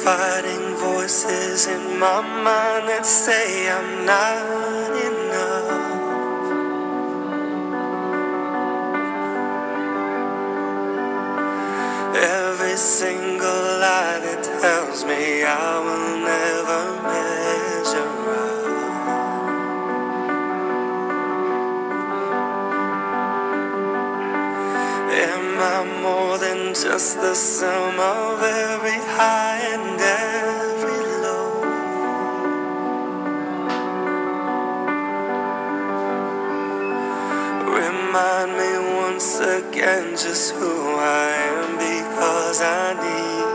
fighting voices in my mind that say I'm not enough. Every single lie that tells me I will never measure up. Am I more than just the sum of every high and every low? Remind me once again just who I am, because I need